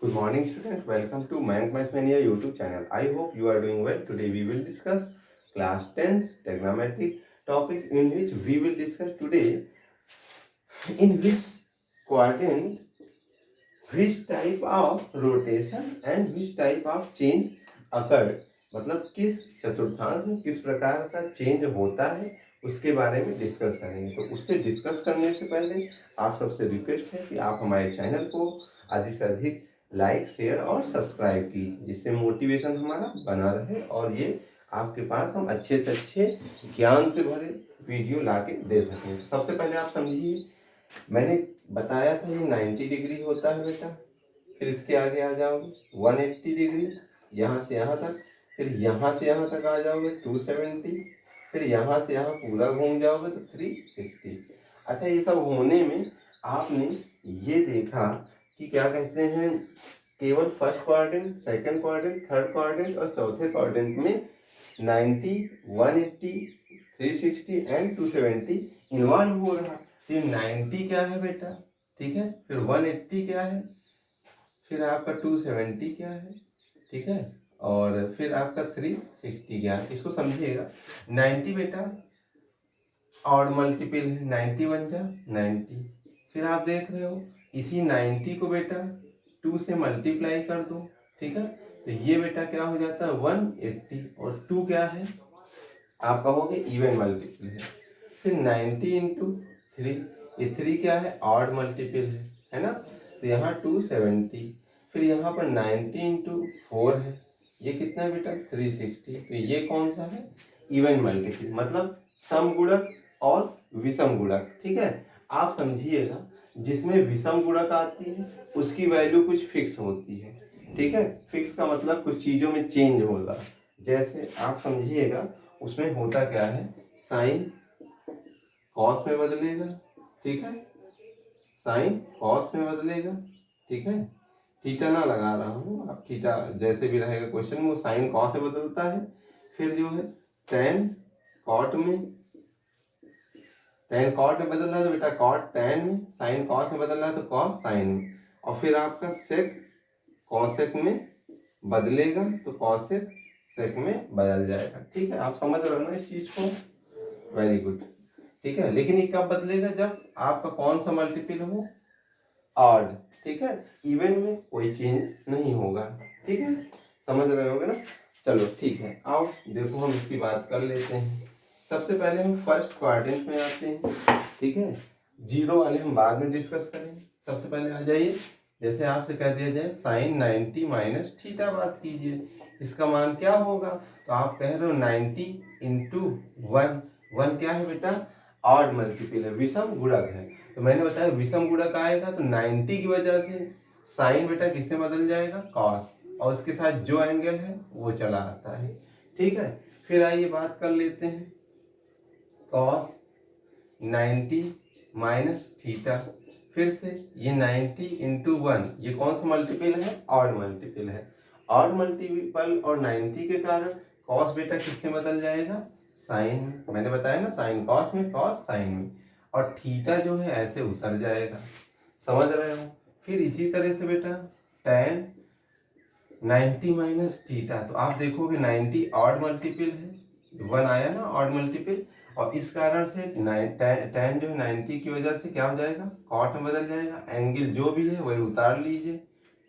Good morning, students. Welcome to Mayank Mathmania YouTube channel. I hope you are doing well. Today we will discuss class 10 trigonometric topic in which we will discuss today in which quadrant which type of rotation and which type of change occurred. मतलब किस चतुर्थांश में किस प्रकार का change होता है उसके बारे में डिस्कस करेंगे। तो उससे डिस्कस करने से पहले आप सबसे रिक्वेस्ट है कि आप हमारे चैनल को अधिक से अधिक लाइक शेयर और सब्सक्राइब कीजिए, जिससे मोटिवेशन हमारा बना रहे और ये आपके पास हम अच्छे से अच्छे ज्ञान से भरे वीडियो ला के दे सकें। सबसे पहले आप समझिए, मैंने बताया था ये 90 डिग्री होता है बेटा। फिर इसके आगे आ जाओगे 180 डिग्री, यहाँ से यहाँ तक। फिर यहाँ से यहाँ तक आ जाओगे 270। फिर यहाँ से यहाँ पूरा घूम जाओगे तो 360। अच्छा, ये सब होने में आपने ये देखा कि क्या कहते हैं, केवल first quadrant, second quadrant, third quadrant और चौथे क्वाड्रेंट में 90, 180, 360 एंड 270 इन्वॉल्व हो रहा। फिर 90 क्या है बेटा, ठीक है, फिर 180 क्या है, फिर आपका 270 क्या है, ठीक है, और फिर आपका 360 क्या है। इसको समझिएगा, 90 बेटा और मल्टीपल है, 90 बन जा 90। फिर आप देख रहे हो इसी 90 को बेटा 2 से मल्टीप्लाई कर दो, ठीक है, तो ये बेटा क्या हो जाता है 180। और 2 क्या है, आप कहोगे इवन मल्टीपल है। फिर 90 इंटू 3, ये 3 क्या है, ऑड मल्टीपल है ना, तो यहाँ 270। फिर यहाँ पर 90 इंटू 4 है, ये कितना है बेटा 360। तो ये कौन सा है, इवन मल्टीपल, मतलब सम गुणक और विषम गुणक, ठीक है। आप समझिएगा, जिसमें विषम गुणक आती है उसकी वैल्यू कुछ फिक्स होती है, ठीक है। फिक्स का मतलब कुछ चीज़ों में चेंज होगा। जैसे आप समझिएगा, उसमें होता क्या है, साइन कॉस में बदलेगा, ठीक है, साइन कॉस में बदलेगा, ठीक है। थीटा ना लगा रहा हूँ, अब थीटा जैसे भी रहेगा क्वेश्चन में, वो साइन कॉस में बदलता है। फिर जो है टेन कॉट में, टेन कॉट में बदल रहा है तो बेटा कॉट टेन में, साइन कॉस में बदल रहा है तो कॉस साइन में। और फिर आपका सेक कॉसेक में बदलेगा तो कॉसेक सेक में बदल जाएगा, ठीक है। आप समझ रहे हो ना इस चीज को, वेरी गुड, ठीक है। लेकिन ये कब बदलेगा, जब आपका कौन सा मल्टीपल हो, ऑड, ठीक है। इवन में कोई चेंज नहीं होगा, ठीक है, समझ रहे होगे ना। चलो ठीक है, आओ देखो हम इसकी बात कर लेते हैं। सबसे पहले हम फर्स्ट क्वाड्रेंट में आते हैं, ठीक है। जीरो वाले हम बाद में डिस्कस करेंगे। सबसे पहले आ जाइए, जैसे आपसे कह दिया जाए साइन 90 माइनस थीटा, बात कीजिए इसका मान क्या होगा। तो आप कह रहे हो 90 इंटू 1, 1 क्या है बेटा, ऑड मल्टीपल है, विषम गुणक है। तो मैंने बताया विषम गुणक आएगा तो 90 की वजह से साइन बेटा किससे बदल जाएगा, कॉस, और उसके साथ जो एंगल है वो चला आता है, ठीक है। फिर आइए बात कर लेते हैं, कॉस 90 माइनस थीटा। फिर से ये 90 इंटू 1, ये कौन सा मल्टीपल है, ऑड मल्टीपल है। ऑड मल्टीपल और 90 के कारण कॉस बेटा किससे बदल जाएगा, साइन में। मैंने बताया ना, साइन कॉस में, कॉस साइन में। और थीटा जो है ऐसे उतर जाएगा, समझ रहे हो। फिर इसी तरह से बेटा tan 90 माइनस थीटा, तो आप देखोगे 90 ऑड मल्टीपल है, 1 आया ना ऑड मल्टीपल, और इस कारण से tan जो है 90 की वजह से क्या हो जाएगा, कॉट में बदल जाएगा। एंगल जो भी है वही उतार लीजिए,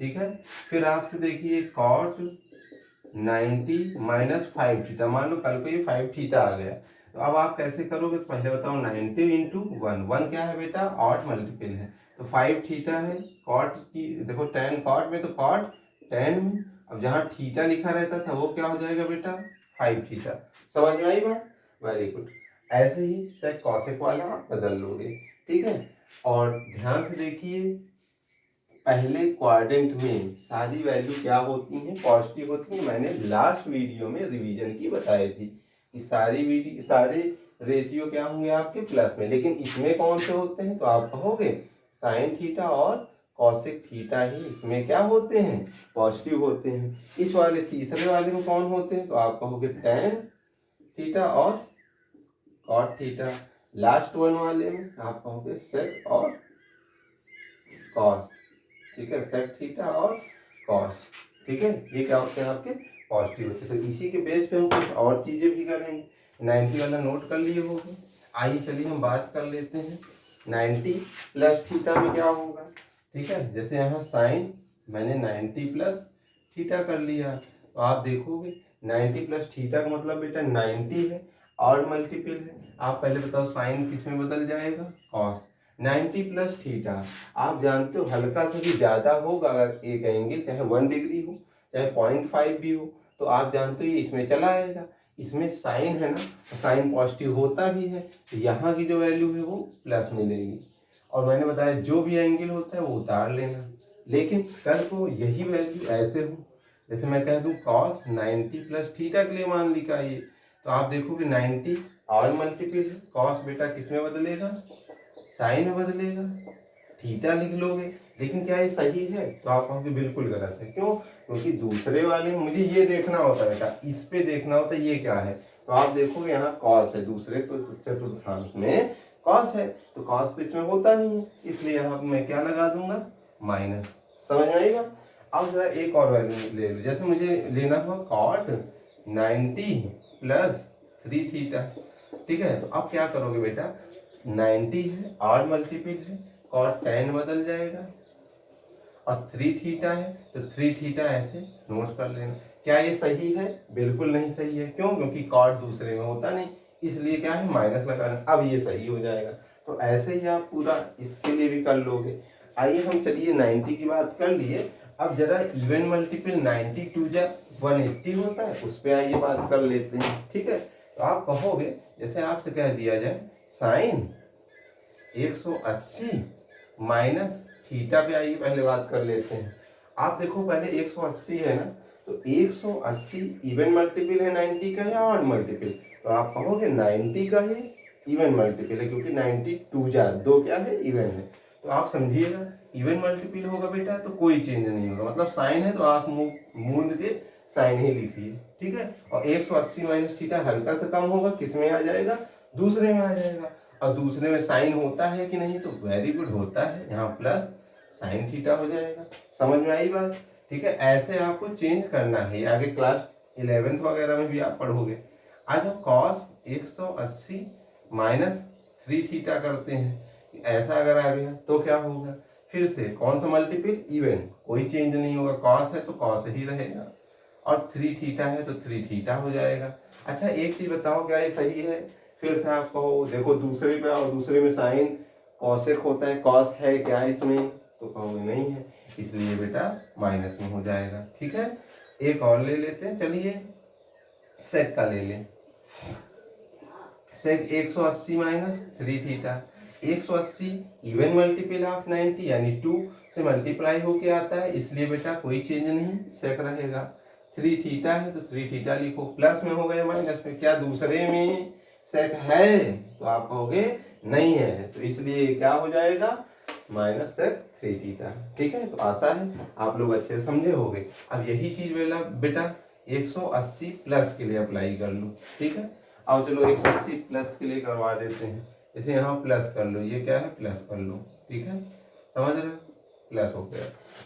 ठीक है। फिर आपसे देखिए कॉट 90 माइनस 5 थीटा, मान लो कल को ये 5 थीटा आ गया, तो अब आप कैसे करोगे, तो पहले बताओ 90 इंटू 1, 1 क्या है बेटा, ऑड मल्टीपल है, तो 5 थीटा है। कॉट की देखो, tan कॉट में तो कॉट tan में, अब जहाँ थीटा लिखा रहता था वो क्या हो जाएगा बेटा 5 थीटा। समझ में आई बात, वेरी गुड। ऐसे ही सेक कॉसेक वाला आप बदल लोगे, ठीक है। और ध्यान से देखिए, पहले क्वाड्रेंट में सारी वैल्यू क्या होती हैं, पॉजिटिव होती हैं। मैंने लास्ट वीडियो में रिवीजन की बताई थी कि सारे रेशियो क्या होंगे आपके प्लस में, लेकिन इसमें कौन से होते हैं, तो आप कहोगे साइन थीटा और कॉसेक थीटा ही इसमें क्या होते हैं, पॉजिटिव होते हैं। इस वाले तीसरे वाले में कौन होते हैं, तो आप कहोगे टेन थीटा और कॉट थीटा। लास्ट वन वाले में आप कहोगे सेक और कॉस, ठीक है, सेक थीटा और कॉस। ठीक है, ये क्या होते हैं आपके पॉजिटिव होते हैं। तो इसी के बेस पे हम कुछ और चीज़ें भी करेंगे। 90 वाला नोट कर लिए होंगे। आइए चलिए हम बात कर लेते हैं 90 प्लस थीटा में क्या होगा। ठीक है, जैसे यहाँ साइन मैंने 90 प्लस थीटा कर लिया, तो आप देखोगे 90 प्लस थीटा का मतलब बेटा 90 है और मल्टीपल है। आप पहले बताओ साइन किस में बदल जाएगा, कॉस। 90 प्लस थीटा आप जानते हो हल्का सा भी ज़्यादा होगा, अगर एक एंगल चाहे 1 डिग्री हो चाहे 0.5 भी हो, तो आप जानते हो ये इसमें चला आएगा। इसमें साइन है ना, तो साइन पॉजिटिव होता भी है, तो यहाँ की जो वैल्यू है वो प्लस मिलेगी। और मैंने बताया जो भी एंगल होता है वो उतार लेना, लेकिन कल को यही वैल्यू ऐसे हो, जैसे मैं कह दूँ कॉस 90 प्लस थीटा के लिए मान लिखा ये, तो आप देखोगे 90 और मल्टीपल है, कॉस बेटा किस में बदलेगा, साइन में बदलेगा, थीटा लिख लोगे। लेकिन क्या ये सही है, तो आप कहोगे बिल्कुल गलत है। क्यों? क्योंकि दूसरे वाले में मुझे ये देखना होता है बेटा, इस पे देखना होता है ये क्या है, तो आप देखोगे यहाँ कॉस है, दूसरे तो चतुर्थांश में कॉस है, तो कॉस तो इसमें होता नहीं है, इसलिए यहाँ मैं क्या लगा दूंगा, माइनस। समझ में आएगा। अब जरा एक और वैल्यू ले लो, जैसे मुझे लेना हुआ कॉट 90 प्लस 3 थीटा। ठीक है, तो अब क्या करोगे बेटा, 90 है और मल्टीपल है, कॉट 10 बदल जाएगा, और 3 थीटा है तो 3 थीटा ऐसे नोट कर लेना। क्या ये सही है? बिल्कुल नहीं सही है। क्यों? क्योंकि कॉट दूसरे में होता नहीं, इसलिए क्या है, माइनस लगाना। अब ये सही हो जाएगा। तो ऐसे ही आप पूरा इसके लिए भी कर लोगे। आइए हम चलिए 90 की बात कर लिए, अब जरा इवन मल्टीपल 90 टू जा 180 होता है, उस पर आइए बात कर लेते हैं। ठीक है, तो आप कहोगे, जैसे आपसे कह दिया जाए साइन 180 माइनस थीटा पे आइए पहले बात कर लेते हैं। आप देखो पहले 180 है ना, तो 180 इवन मल्टीपल है 90 का या ऑड मल्टीपल, तो आप कहोगे 90 का ही इवन मल्टीपल है, क्योंकि 90 टू जा दो क्या है, इवन है। तो आप समझिएगा इवन मल्टीपल होगा बेटा तो कोई चेंज नहीं होगा, मतलब साइन है तो आप मूंद के साइन ही लिखिए। ठीक है, और 180 माइनस थीटा हल्का सा कम होगा, किस में आ जाएगा, दूसरे में आ जाएगा। और दूसरे में साइन होता है कि नहीं, तो वेरी गुड होता है, यहाँ प्लस साइन थीटा हो जाएगा। समझ में आई बात। ठीक है, ऐसे आपको चेंज करना है, आगे क्लास 11th वगैरह में भी आप पढ़ोगे। आज हम कॉस 180 माइनस 3 थीटा करते हैं, ऐसा अगर आ गया तो क्या होगा, फिर से कौन सा मल्टीपल, इवन, कोई चेंज नहीं होगा, कॉस है तो कॉस ही रहेगा, और 3 थीटा है तो 3 थीटा हो जाएगा। अच्छा एक चीज बताओ, क्या ये सही है? फिर से आप कहो, देखो दूसरे पे आओ, दूसरे में साइन कॉसेक होता है, कॉस है क्या इसमें, तो कहोगे नहीं है, इसलिए बेटा माइनस में हो जाएगा। ठीक है, एक और ले लेते हैं, चलिए सेक का ले लें। सेक 180 minus 3 theta. 180 even multiple of 90 यानी 2 से मल्टीप्लाई होके आता है, इसलिए बेटा कोई चेंज नहीं, सेक रहेगा। 3 थीटा है तो 3 थीटा लिखो, प्लस में हो गया माइनस में, क्या दूसरे में सेक है, तो आप कहोगे नहीं है, तो इसलिए क्या हो जाएगा, माइनस सेक 3 थीटा। ठीक है, तो आसान है, आप लोग अच्छे समझे होंगे। अब यही चीज बेटा 180 प्लस के लिए अप्लाई कर लो। ठीक है, अब चलो 180 प्लस के लिए करवा देते हैं, जैसे यहाँ प्लस कर लो, ये क्या है, प्लस कर लो। ठीक है, समझ रहे हो, प्लस हो गया।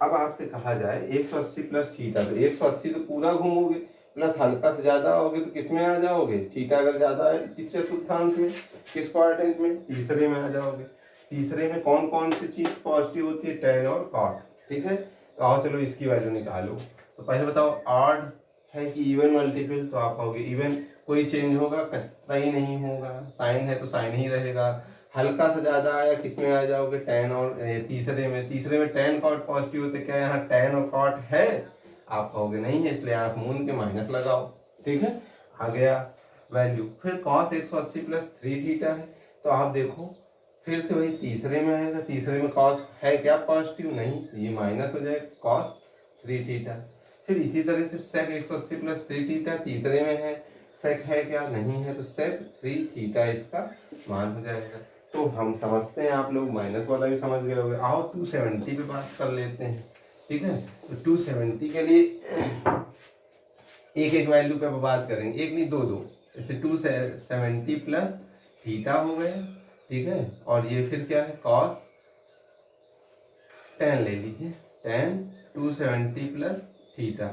अब आपसे कहा जाए 180 प्लस थीटा, तो 180 तो पूरा घूमोगे, प्लस हल्का से ज्यादा होगे तो किस में आ जाओगे, थीटा अगर ज्यादा है किस चतुर्थांश में, किस क्वाड्रेंट में, तीसरे में आ जाओगे। तीसरे में कौन कौन सी चीज पॉजिटिव होती है, टेन और कॉट। ठीक है, तो आओ चलो इसकी वैल्यू निकालो। तो पहले बताओ ऑड है कि इवन मल्टीपल, तो आप कहोगे इवन, कोई चेंज होगा, कहीं नहीं होगा, साइन है तो साइन ही रहेगा। हल्का सा ज्यादा आया, किस में आ जाओगे, टेन और तीसरे में। तीसरे में टेन कॉट पॉजिटिव होते, क्या यहाँ टेन और कॉट है, आप कहोगे नहीं है, इसलिए आंख मूंद के माइनस लगाओ। ठीक है, आ गया वैल्यू। फिर कॉस 180 प्लस 3 थीटा है, तो आप देखो फिर से वही तीसरे में आएगा, तीसरे में कॉस है क्या, पॉजिटिव नहीं, ये माइनस हो जाएगा, कॉस 3 थीटा। फिर इसी तरह से सेक 180 प्लस 3 थीटा, तीसरे में है, सेक है क्या, नहीं है, तो सेक 3 थीटा इसका मान हो जाएगा। तो हम समझते हैं, आप लोग माइनस वाला भी समझ गए होंगे। आओ 270 पे बात कर लेते हैं। ठीक है, तो 270 के लिए एक एक वैल्यू पे बात करेंगे, एक नहीं दो दो, जैसे 270 प्लस थीटा हो गया। ठीक है, और ये फिर क्या है, कॉस 10 ले लीजिए, 10 270 प्लस थीटा।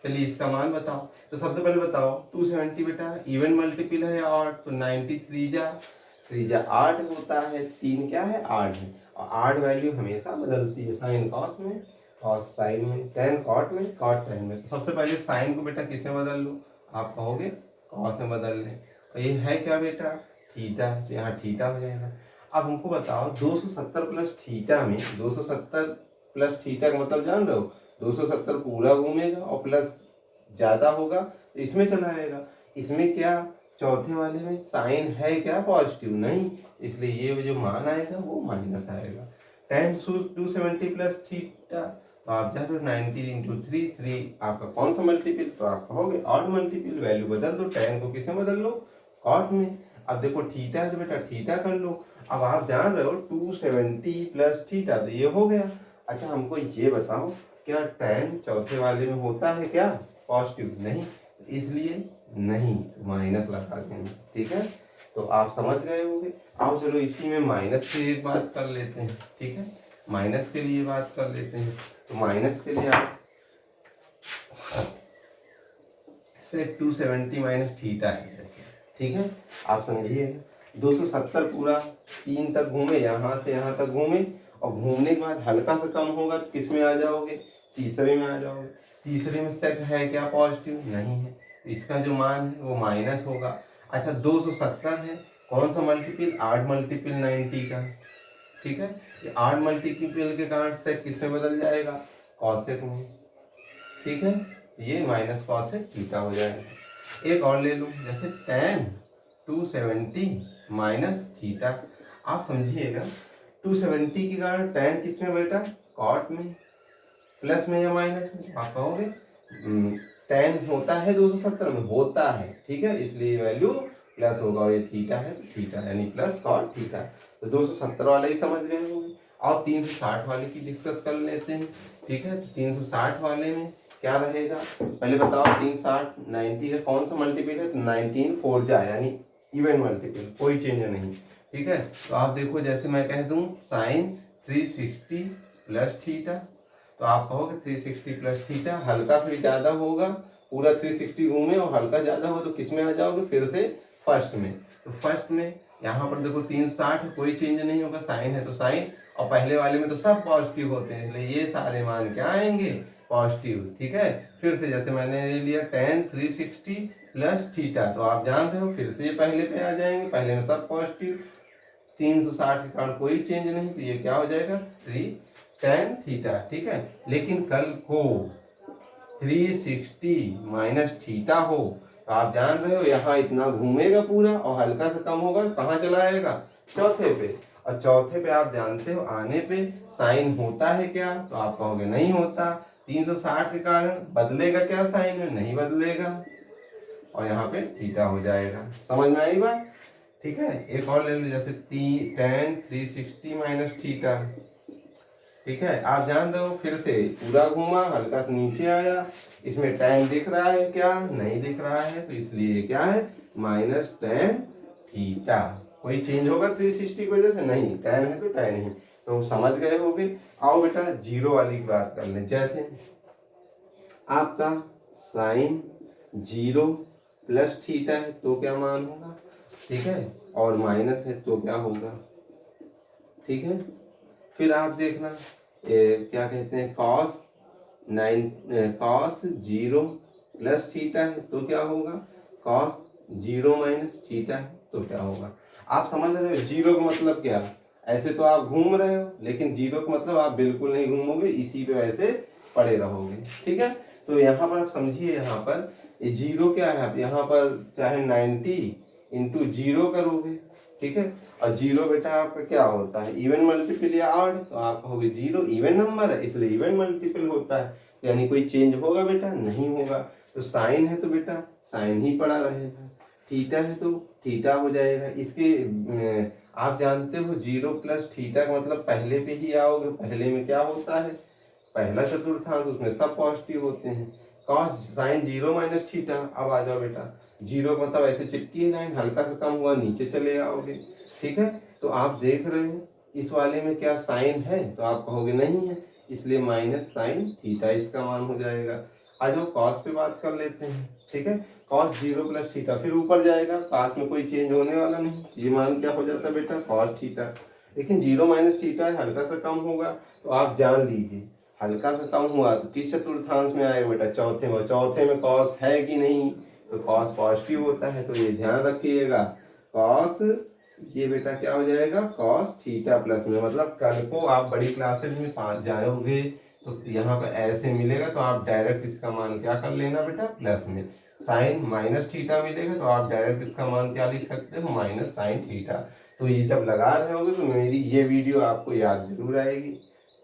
चलिए इसका मान बताओ। तो सबसे पहले बताओ 270 बेटा इवन मल्टीपल है या ऑड, तो 93 जा 3 जा 8 होता है, 3 क्या है 8 है, और 8 वैल्यू हमेशा बदलती है साइन कॉस में, कॉस साइन में, टेन कॉट में, कॉट टेन में। तो सबसे पहले साइन को बेटा किसमें बदल लो, आप कहोगे कॉस में बदल लें, और ये है क्या बेटा थीटा, तो यहाँ थीटा हो जाएगा। अब हमको बताओ 270 प्लस थीटा में, 270 प्लस थीटा का मतलब जान रहे हो, 270 पूरा घूमेगा और प्लस ज्यादा होगा तो इसमें चला आएगा। इसमें क्या चौथे वाले में साइन है क्या पॉजिटिव, नहीं, इसलिए ये जो मान आएगा वो माइनस आएगा। टेन 270 प्लस थीटा, तो आप जाते हो 90 इंटू 3 आपका कौन सा मल्टीपल, तो आप कहोगे ऑड मल्टीपल, वैल्यू बदल दो, टेन को किसमें बदल लो कॉट में। अब देखो थीटा है तो बेटा थीटा कर लो। अब आप जान रहे हो 270 प्लस थीटा, तो ये हो गया। अच्छा हमको ये बताओ क्या टेन चौथे वाले में होता है क्या पॉजिटिव, नहीं, इसलिए नहीं, माइनस लगा देंगे, ठीक है। तो आप समझ गए होंगे। आओ चलो इसी में माइनस की एक बात कर लेते हैं, ठीक है, माइनस के लिए बात कर लेते हैं। तो माइनस के लिए आप सेक 270 माइनस थीटा है जैसे, ठीक है, आप समझिए 270 पूरा 3 तक घूमे, यहाँ से यहाँ तक घूमे, और घूमने के बाद हल्का सा कम होगा तो किस में आ जाओगे, तीसरे में आ जाओगे। तीसरे में सेट है क्या पॉजिटिव, नहीं है, इसका जो मान है वो माइनस होगा। अच्छा 270 है, कौन सा मल्टीपल, 8 मल्टीपल 90 का, ठीक है, ये 8 मल्टीपल के कारण सेट किस में बदल जाएगा, कॉसेक में, ठीक है, ये माइनस कॉसेक थीटा हो जाएगा। एक और ले लो जैसे tan 270 माइनस थीटा, आप समझिएगा 270 के कारण tan किस में बेटा कॉट में, प्लस में या माइनस में, आप कहोगे tan होता है 270 में, होता है, ठीक है, इसलिए वैल्यू प्लस होगा, और ये थीटा है तो थीटा यानी प्लस कॉट थीटा। तो 270 वाले ही समझ गए होंगे। और 360 वाले की डिस्कस कर लेते हैं, ठीक है। तो 360 वाले में क्या रहेगा, पहले बताओ 360 90 का कौन सा मल्टीपल है, तो 19 4 जा यानी इवन मल्टीपल, कोई चेंज नहीं, ठीक है। तो आप देखो जैसे मैं कह दूं साइन 360 प्लस थीटा, तो आप कहोगे 360 प्लस थीटा, हल्का फिर ज्यादा होगा, पूरा 360 घूमे और हल्का ज्यादा हो तो किस में आ जाओगे फिर से फर्स्ट में। तो फर्स्ट में यहाँ पर देखो 360 कोई चेंज नहीं होगा, साइन है तो साइन, और पहले वाले में तो सब पॉजिटिव होते हैं, इसलिए ये सारे मान क्या आएंगे पॉजिटिव, ठीक है। फिर से जैसे मैंने ले लिया tan 360 प्लस थीटा, तो आप जान रहे हो फिर से ये पहले पे आ जाएंगे, पहले में सब पॉजिटिव, 360 के कारण कोई चेंज नहीं, तो ये क्या हो जाएगा 3 tan थीटा, ठीक है। लेकिन कल को 360 माइनस थीटा हो तो आप जान रहे हो यहाँ इतना घूमेगा पूरा और हल्का सा कम होगा, कहाँ चला आएगा चौथे पे, और चौथे पे आप जानते हो आने पे साइन होता है क्या, तो आप कहोगे नहीं होता, 360 के कारण बदलेगा क्या साइन में, नहीं बदलेगा, और यहाँ पे थीटा हो जाएगा। समझ में आई बात, ठीक है। एक और ले लो जैसे tan 360 माइनस थीटा, ठीक है, आप जान रहे हो फिर से पूरा घूमा हल्का से नीचे आया, इसमें tan दिख रहा है क्या, नहीं दिख रहा है, तो इसलिए क्या है माइनस tan थीटा, कोई चेंज होगा 360 की वजह से, नहीं, tan है तो tan ही, तो समझ गए होगे। आओ बेटा जीरो वाली की बात कर लें, जैसे आपका साइन 0 प्लस थीटा है तो क्या मान होगा, ठीक है, और माइनस है तो क्या होगा, ठीक है। फिर आप देखना क्या कहते हैं cos 0 प्लस थीटा है तो क्या होगा, cos 0 माइनस थीटा है तो क्या होगा। आप समझ रहे हो जीरो का मतलब क्या, ऐसे तो आप घूम रहे हो, लेकिन जीरो का मतलब आप बिल्कुल नहीं घूमोगे, इसी पे वैसे पड़े रहोगे, ठीक है। तो यहाँ पर आप समझिए, यहाँ पर ये जीरो क्या है, आप यहाँ पर चाहे 90 इंटू 0 करोगे, ठीक है, और 0 बेटा आपका क्या होता है इवन मल्टीपल या ऑड, तो आप कहोगे 0 इवन नंबर है इसलिए इवन मल्टीपल होता है, यानी कोई चेंज होगा बेटा, नहीं होगा। तो साइन है तो बेटा साइन ही पड़ा रहेगा, थीटा है तो थीटा हो जाएगा। इसके आप जानते हो 0 प्लस थीटा का मतलब पहले पे ही आओगे, पहले में क्या होता है पहला चतुर्थांश, उसमें सब पॉजिटिव होते हैं, cos साइन 0 माइनस थीटा। अब आ जाओ बेटा 0 मतलब ऐसे चिपकी है लाइन, हल्का सा कम हुआ नीचे चले आओगे, ठीक है। तो आप देख रहे हो इस वाले में क्या साइन है, तो आप कहोगे नहीं है, इसलिए माइनस साइन थीटा इसका मान हो जाएगा। आज हम कॉस पे बात कर लेते हैं, ठीक है। कॉस 0 प्लस थीटा, फिर ऊपर जाएगा, पास में कोई चेंज होने वाला नहीं, ये मान क्या हो जाता है बेटा, कॉस थीटा। लेकिन 0 माइनस थीटा है, हल्का सा कम होगा, तो आप जान लीजिए हल्का सा कम हुआ तो किस चतुर्थांश में आएगा बेटा, चौथे में। चौथे में कॉस है कि नहीं, तो कॉस पॉजिटिव होता है, तो ये ध्यान रखिएगा। कॉस, ये बेटा क्या हो जाएगा, कॉस थीटा प्लस में, मतलब कल को आप बड़ी क्लासेस में जाओगे तो यहाँ पे ऐसे मिलेगा, तो आप डायरेक्ट इसका मान क्या कर लेना बेटा, प्लस में। साइन माइनस थीटा मिलेगा, तो आप डायरेक्ट इसका मान क्या लिख सकते हो, माइनस साइन थीटा। तो ये जब लगा रहे होगे तो मेरी ये वीडियो आपको याद जरूर आएगी।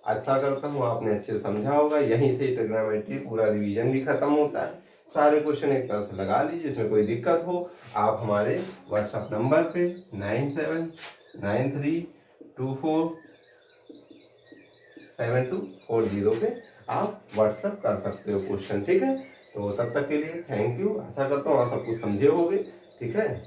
अच्छा करता हूँ आपने अच्छे समझा होगा। यहीं से ट्रिग्नोमेट्री पूरा रिवीजन भी खत्म होता है। सारे क्वेश्चन एक तरफ से लगा लीजिए, इसमें कोई दिक्कत हो आप हमारे व्हाट्सएप नंबर पे 9793247240 पे आप व्हाट्सएप कर सकते हो क्वेश्चन, ठीक है। तो तब तक के लिए थैंक यू। आशा करता हूँ आप सब कुछ समझे होंगे, ठीक है।